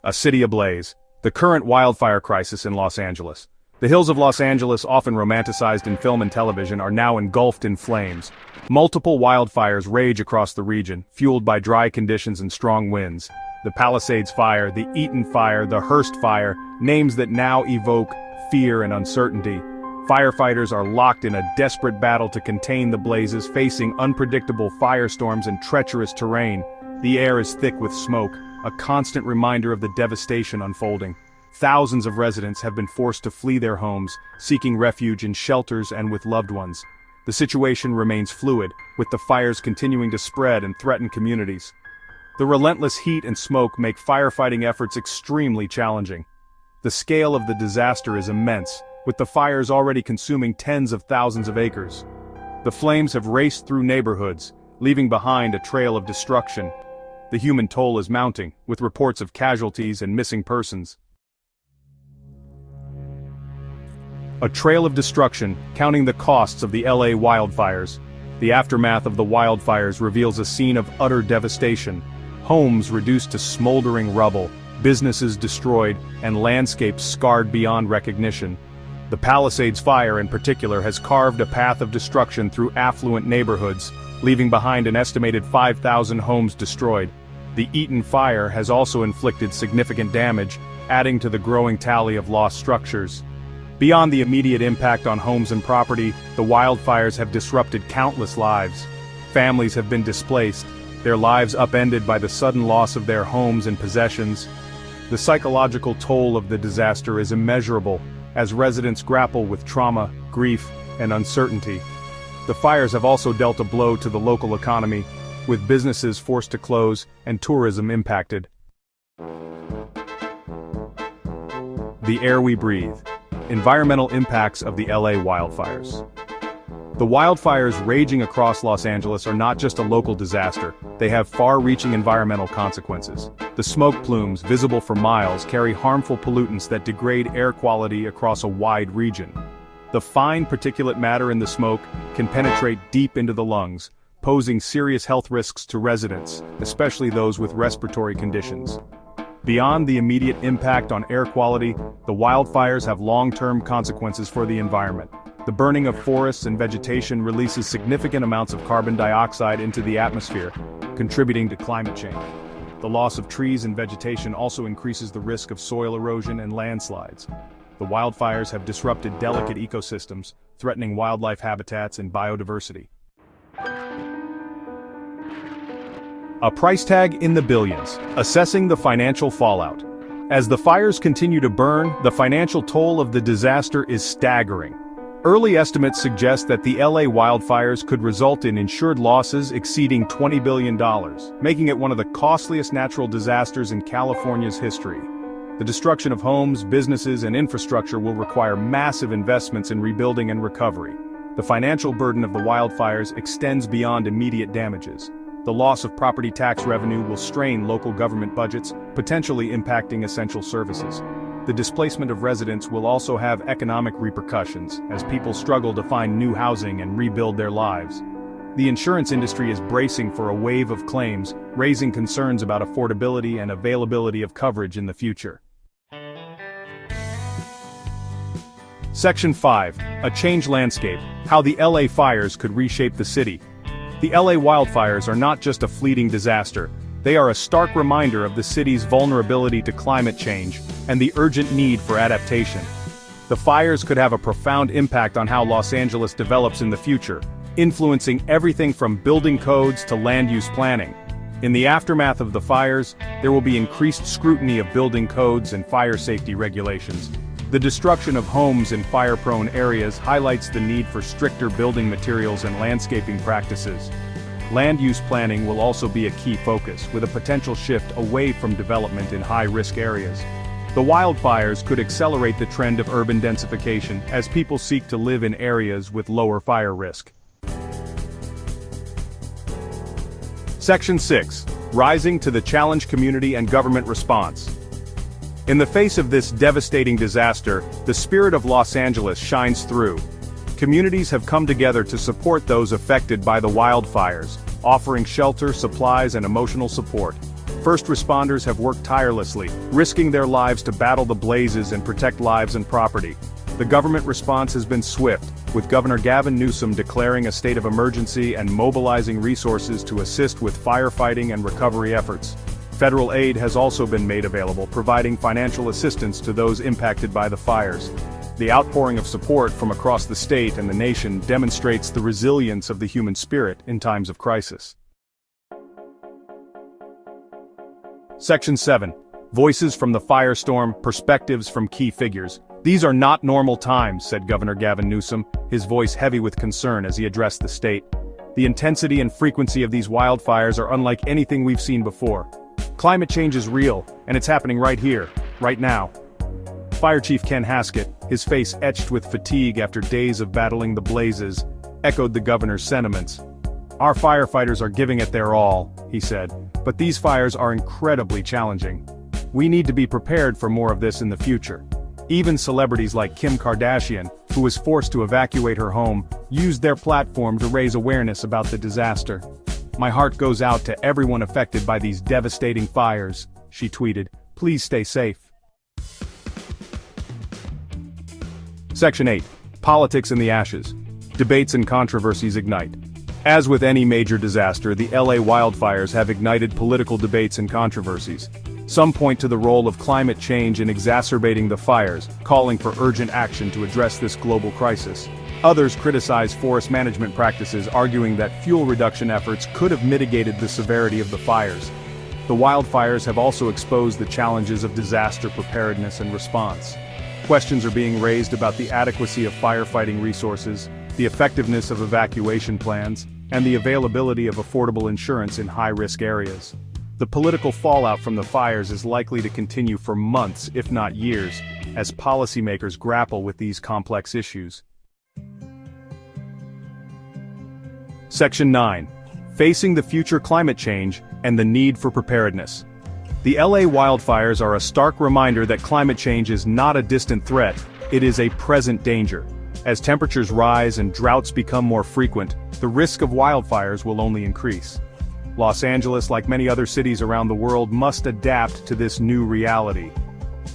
A city ablaze. The current wildfire crisis in Los Angeles. The hills of Los Angeles, often romanticized in film and television, are now engulfed in flames. Multiple wildfires rage across the region, fueled by dry conditions and strong winds. The Palisades Fire, the Eaton Fire, the Hearst Fire, names that now evoke fear and uncertainty. Firefighters are locked in a desperate battle to contain the blazes, facing unpredictable firestorms and treacherous terrain. The air is thick with smoke, a constant reminder of the devastation unfolding. Thousands of residents have been forced to flee their homes, seeking refuge in shelters and with loved ones. The situation remains fluid, with the fires continuing to spread and threaten communities. The relentless heat and smoke make firefighting efforts extremely challenging. The scale of the disaster is immense, with the fires already consuming tens of thousands of acres. The flames have raced through neighborhoods, leaving behind a trail of destruction. The human toll is mounting, with reports of casualties and missing persons. A trail of destruction, counting the costs of the LA wildfires. The aftermath of the wildfires reveals a scene of utter devastation. Homes reduced to smoldering rubble, businesses destroyed, and landscapes scarred beyond recognition. The Palisades Fire in particular has carved a path of destruction through affluent neighborhoods, leaving behind an estimated 5,000 homes destroyed. The Eaton Fire has also inflicted significant damage, adding to the growing tally of lost structures. Beyond the immediate impact on homes and property, the wildfires have disrupted countless lives. Families have been displaced, their lives upended by the sudden loss of their homes and possessions. The psychological toll of the disaster is immeasurable, as residents grapple with trauma, grief, and uncertainty. The fires have also dealt a blow to the local economy, with businesses forced to close and tourism impacted. The air we breathe. Environmental impacts of the LA wildfires. The wildfires raging across Los Angeles are not just a local disaster, they have far-reaching environmental consequences. The smoke plumes, visible for miles, carry harmful pollutants that degrade air quality across a wide region. The fine particulate matter in the smoke can penetrate deep into the lungs, posing serious health risks to residents, especially those with respiratory conditions. Beyond the immediate impact on air quality, the wildfires have long-term consequences for the environment. The burning of forests and vegetation releases significant amounts of carbon dioxide into the atmosphere, contributing to climate change. The loss of trees and vegetation also increases the risk of soil erosion and landslides. The wildfires have disrupted delicate ecosystems, threatening wildlife habitats and biodiversity. A price tag in the billions. Assessing the financial fallout. As the fires continue to burn, the financial toll of the disaster is staggering. Early estimates suggest that the LA wildfires could result in insured losses exceeding $20 billion, making it one of the costliest natural disasters in California's history. The destruction of homes, businesses, and infrastructure will require massive investments in rebuilding and recovery. The financial burden of the wildfires extends beyond immediate damages. The loss of property tax revenue will strain local government budgets, potentially impacting essential services. The displacement of residents will also have economic repercussions, as people struggle to find new housing and rebuild their lives. The insurance industry is bracing for a wave of claims, raising concerns about affordability and availability of coverage in the future. Section 5. A changed landscape. How the LA fires could reshape the city. The LA wildfires are not just a fleeting disaster, they are a stark reminder of the city's vulnerability to climate change and the urgent need for adaptation. The fires could have a profound impact on how Los Angeles develops in the future, influencing everything from building codes to land use planning. In the aftermath of the fires, there will be increased scrutiny of building codes and fire safety regulations. The destruction of homes in fire-prone areas highlights the need for stricter building materials and landscaping practices. Land use planning will also be a key focus, with a potential shift away from development in high-risk areas. The wildfires could accelerate the trend of urban densification as people seek to live in areas with lower fire risk. Section 6. Rising to the challenge community and government response. In the face of this devastating disaster, the spirit of Los Angeles shines through. Communities have come together to support those affected by the wildfires, offering shelter, supplies, and emotional support. First responders have worked tirelessly, risking their lives to battle the blazes and protect lives and property. The government response has been swift, with Governor Gavin Newsom declaring a state of emergency and mobilizing resources to assist with firefighting and recovery efforts. Federal aid has also been made available, providing financial assistance to those impacted by the fires. The outpouring of support from across the state and the nation demonstrates the resilience of the human spirit in times of crisis. Section 7. Voices from the firestorm, perspectives from key figures. These are not normal times, said Governor Gavin Newsom, his voice heavy with concern as he addressed the state. The intensity and frequency of these wildfires are unlike anything we've seen before. Climate change is real, and it's happening right here, right now. Fire Chief Ken Haskett, his face etched with fatigue after days of battling the blazes, echoed the governor's sentiments. Our firefighters are giving it their all, he said, but these fires are incredibly challenging. We need to be prepared for more of this in the future. Even celebrities like Kim Kardashian, who was forced to evacuate her home, used their platform to raise awareness about the disaster. My heart goes out to everyone affected by these devastating fires, she tweeted. Please stay safe. Section 8. Politics in the ashes. Debates and controversies ignite. As with any major disaster, the LA wildfires have ignited political debates and controversies. Some point to the role of climate change in exacerbating the fires, calling for urgent action to address this global crisis. Others criticize forest management practices, arguing that fuel reduction efforts could have mitigated the severity of the fires. The wildfires have also exposed the challenges of disaster preparedness and response. Questions are being raised about the adequacy of firefighting resources, the effectiveness of evacuation plans, and the availability of affordable insurance in high-risk areas. The political fallout from the fires is likely to continue for months, if not years, as policymakers grapple with these complex issues. Section 9. Facing the future climate change and the need for preparedness. The LA wildfires are a stark reminder that climate change is not a distant threat, it is a present danger. As temperatures rise and droughts become more frequent, the risk of wildfires will only increase. Los Angeles, like many other cities around the world, must adapt to this new reality.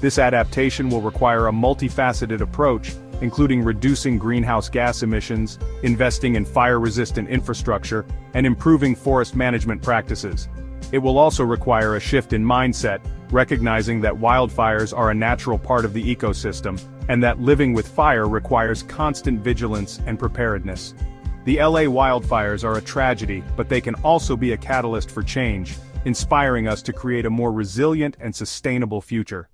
This adaptation will require a multifaceted approach, including reducing greenhouse gas emissions, investing in fire-resistant infrastructure, and improving forest management practices. It will also require a shift in mindset, recognizing that wildfires are a natural part of the ecosystem, and that living with fire requires constant vigilance and preparedness. The LA wildfires are a tragedy, but they can also be a catalyst for change, inspiring us to create a more resilient and sustainable future.